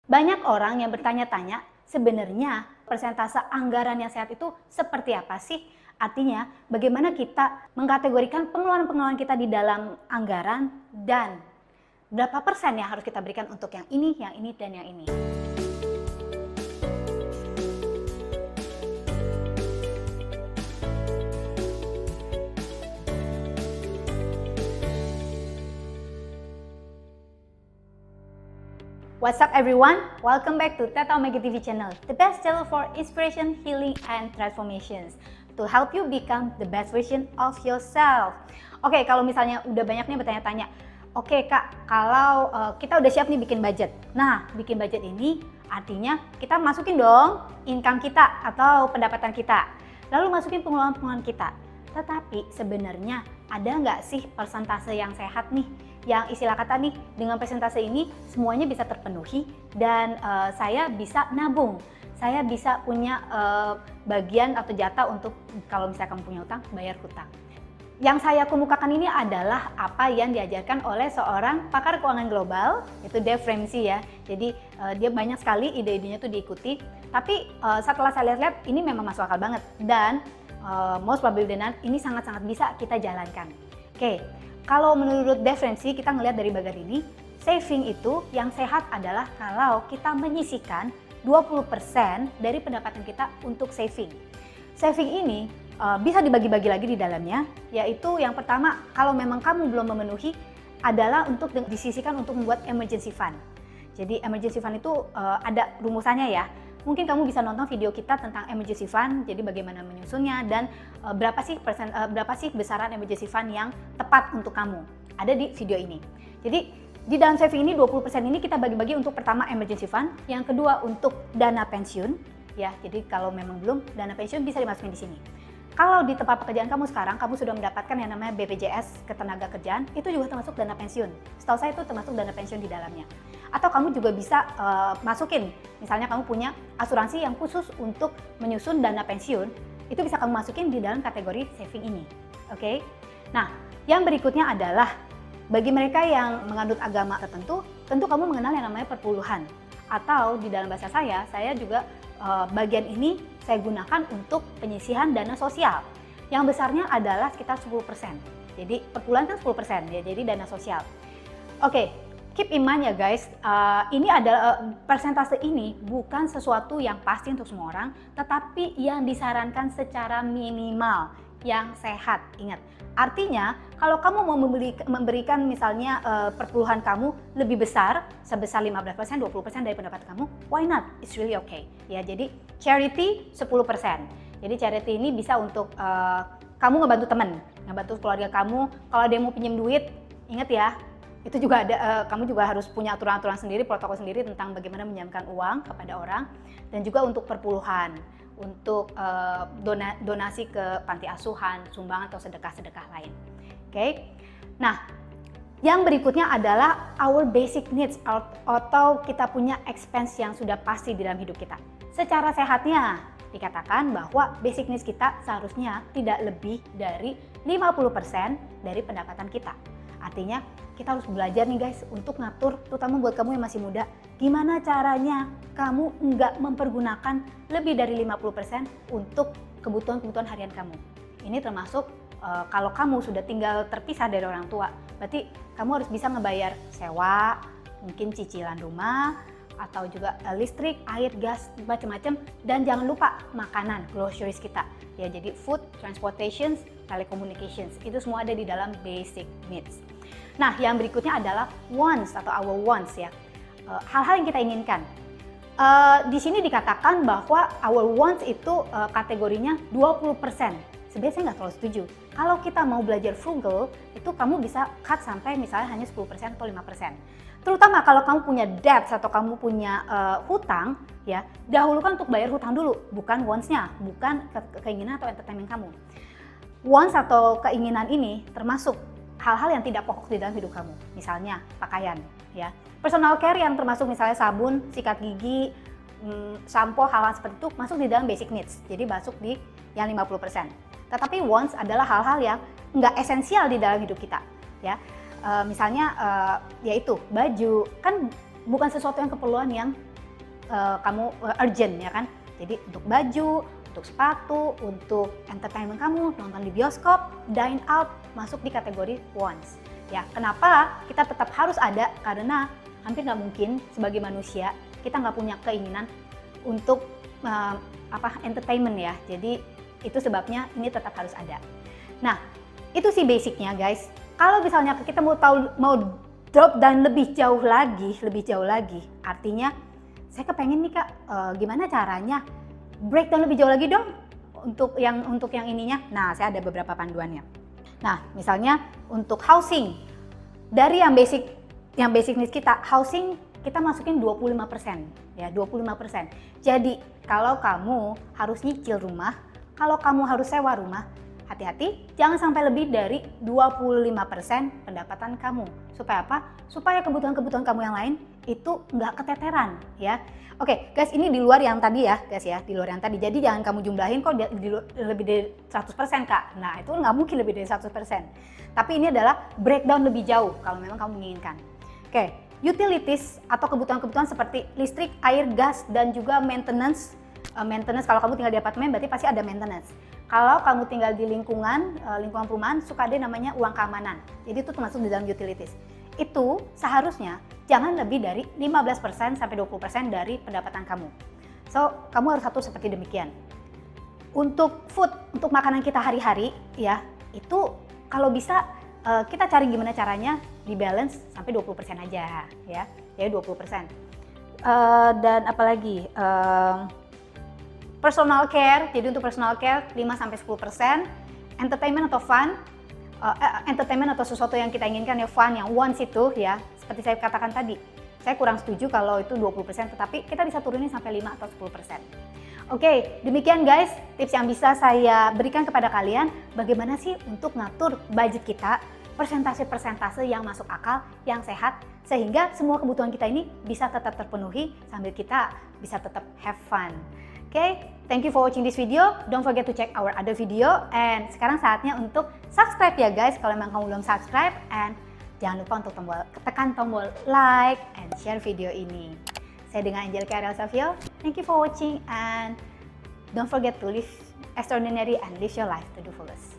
Banyak orang yang bertanya-tanya, sebenarnya persentase anggaran yang sehat itu seperti apa sih? Artinya, bagaimana kita mengkategorikan pengeluaran-pengeluaran kita di dalam anggaran dan berapa persen yang harus kita berikan untuk yang ini, dan yang ini. What's up everyone? Welcome back to Teta Omega TV channel, the best channel for inspiration, healing, and transformations to help you become the best version of yourself. Oke, kalau misalnya udah banyak nih bertanya-tanya, oke Kak, kalau kita udah siap nih bikin budget. Nah, bikin budget ini artinya kita masukin dong income kita atau pendapatan kita, lalu masukin pengeluaran-pengeluaran kita. Tetapi sebenarnya ada nggak sih persentase yang sehat nih? Yang istilah kata nih, dengan persentase ini semuanya bisa terpenuhi dan saya bisa nabung. Saya bisa punya bagian atau jatah untuk kalau misalnya kamu punya utang, bayar hutang. Yang saya kemukakan ini adalah apa yang diajarkan oleh seorang pakar keuangan global, yaitu Dave Ramsey ya. Jadi dia banyak sekali ide-idenya tuh diikuti. Tapi setelah saya lihat-lihat ini memang masuk akal banget dan most probably than not, ini sangat-sangat bisa kita jalankan. Oke. Kalau menurut Dave Ramsey, kita ngelihat dari bagian ini, saving itu yang sehat adalah kalau kita menyisihkan 20% dari pendapatan kita untuk saving. Saving ini bisa dibagi-bagi lagi di dalamnya, yaitu yang pertama, kalau memang kamu belum memenuhi, adalah untuk disisihkan untuk membuat emergency fund. Jadi emergency fund itu ada rumusannya ya. Mungkin kamu bisa nonton video kita tentang emergency fund, jadi bagaimana menyusunnya dan berapa sih besaran emergency fund yang tepat untuk kamu. Ada di video ini. Jadi di dalam saving ini 20% ini kita bagi-bagi untuk pertama emergency fund, yang kedua untuk dana pensiun ya. Jadi kalau memang belum, dana pensiun bisa dimasukin di sini. Kalau di tempat pekerjaan kamu sekarang, kamu sudah mendapatkan yang namanya BPJS Ketenagakerjaan, itu juga termasuk dana pensiun. Setahu saya itu termasuk dana pensiun di dalamnya. Atau kamu juga bisa masukin, misalnya kamu punya asuransi yang khusus untuk menyusun dana pensiun, itu bisa kamu masukin di dalam kategori saving ini. Oke? Nah, yang berikutnya adalah bagi mereka yang menganut agama tertentu, tentu kamu mengenal yang namanya perpuluhan. Atau di dalam bahasa saya juga bagian ini saya gunakan untuk penyisihan dana sosial. Yang besarnya adalah sekitar 10%. Jadi perpuluhan kan 10% ya, jadi dana sosial. Oke, keep in mind ya guys, ini adalah persentase ini bukan sesuatu yang pasti untuk semua orang, tetapi yang disarankan secara minimal yang sehat. Ingat, artinya kalau kamu mau memberikan misalnya perpuluhan kamu lebih besar, sebesar 15%, 20% dari pendapatan kamu, why not? It's really okay. Ya, jadi charity 10%. Jadi charity ini bisa untuk kamu ngebantu teman, ngebantu keluarga kamu. Kalau dia mau pinjam duit, ingat ya, itu juga ada, kamu juga harus punya aturan-aturan sendiri, protokol sendiri tentang bagaimana menyamkan uang kepada orang, dan juga untuk perpuluhan, untuk donasi ke panti asuhan, sumbangan atau sedekah-sedekah lain. Oke. Nah, yang berikutnya adalah our basic needs atau kita punya expense yang sudah pasti di dalam hidup kita. Secara sehatnya dikatakan bahwa basic needs kita seharusnya tidak lebih dari 50% dari pendapatan kita. Artinya kita harus belajar nih guys untuk ngatur, terutama buat kamu yang masih muda, gimana caranya kamu nggak mempergunakan lebih dari 50% untuk kebutuhan-kebutuhan harian kamu. Ini termasuk kalau kamu sudah tinggal terpisah dari orang tua, berarti kamu harus bisa ngebayar sewa, mungkin cicilan rumah, atau juga listrik, air, gas, macam-macam. Dan jangan lupa makanan, groceries kita. Ya, jadi food, transportation, telecommunications, itu semua ada di dalam basic needs. Nah, yang berikutnya adalah wants atau our wants ya. Hal-hal yang kita inginkan. Di sini dikatakan bahwa our wants itu kategorinya 20%. Sebenarnya saya nggak terlalu setuju. Kalau kita mau belajar frugal, itu kamu bisa cut sampai misalnya hanya 10% atau 5%. Terutama kalau kamu punya debts atau kamu punya hutang, ya dahulukan untuk bayar hutang dulu, bukan wants-nya, bukan keinginan atau entertainment kamu. Wants atau keinginan ini termasuk hal-hal yang tidak pokok di dalam hidup kamu, misalnya pakaian, ya, personal care yang termasuk misalnya sabun, sikat gigi, sampo, hal-hal seperti itu masuk di dalam basic needs, jadi masuk di yang 50%. Tetapi wants adalah hal-hal yang nggak esensial di dalam hidup kita, ya. Misalnya yaitu baju, kan bukan sesuatu yang keperluan yang kamu urgent ya kan. Jadi untuk baju, untuk sepatu, untuk entertainment kamu, nonton di bioskop, dine out, masuk di kategori wants. Ya, kenapa kita tetap harus ada? Karena hampir nggak mungkin sebagai manusia kita nggak punya keinginan untuk entertainment ya. Jadi itu sebabnya ini tetap harus ada. Nah, itu sih basicnya guys. Kalau misalnya kita mau drop dan lebih jauh lagi, artinya saya kepengen nih Kak, gimana caranya breakdown lebih jauh lagi dong untuk yang ininya. Nah, saya ada beberapa panduannya. Nah, misalnya untuk housing, dari yang basic needs kita, housing kita masukin 25%, ya 25%. Jadi kalau kamu harus nyicil rumah, kalau kamu harus sewa rumah, hati-hati, jangan sampai lebih dari 25% pendapatan kamu. Supaya apa? Supaya kebutuhan-kebutuhan kamu yang lain itu nggak keteteran ya. Oke guys, ini di luar yang tadi ya guys ya, di luar yang tadi. Jadi jangan kamu jumlahin kok lebih dari 100% Kak. Nah itu nggak mungkin lebih dari 100%. Tapi ini adalah breakdown lebih jauh kalau memang kamu menginginkan. Oke, utilities atau kebutuhan-kebutuhan seperti listrik, air, gas, dan juga maintenance. Maintenance kalau kamu tinggal di apartemen berarti pasti ada maintenance. Kalau kamu tinggal di lingkungan perumahan suka ada namanya uang keamanan. Jadi itu termasuk di dalam utilities. Itu seharusnya jangan lebih dari 15% sampai 20% dari pendapatan kamu. So, kamu harus atur seperti demikian. Untuk food, untuk makanan kita hari-hari ya, itu kalau bisa kita cari gimana caranya di balance sampai 20% aja ya. Ya 20%. Dan apalagi personal care, jadi untuk personal care 5-10%, entertainment atau fun, entertainment atau sesuatu yang kita inginkan ya fun, yang wants itu ya, seperti saya katakan tadi, saya kurang setuju kalau itu 20%, tetapi kita bisa turunin sampai 5 atau 10%. Oke, demikian guys tips yang bisa saya berikan kepada kalian, bagaimana sih untuk ngatur budget kita, persentase-persentase yang masuk akal, yang sehat, sehingga semua kebutuhan kita ini bisa tetap terpenuhi sambil kita bisa tetap have fun. Okay, thank you for watching this video. Don't forget to check our other video. And sekarang saatnya untuk subscribe ya guys, kalau memang kamu belum subscribe. And jangan lupa untuk tekan tombol like and share video ini. Saya dengan Angelica Ariel Savio. Thank you for watching and don't forget to live extraordinary and live your life to the fullest.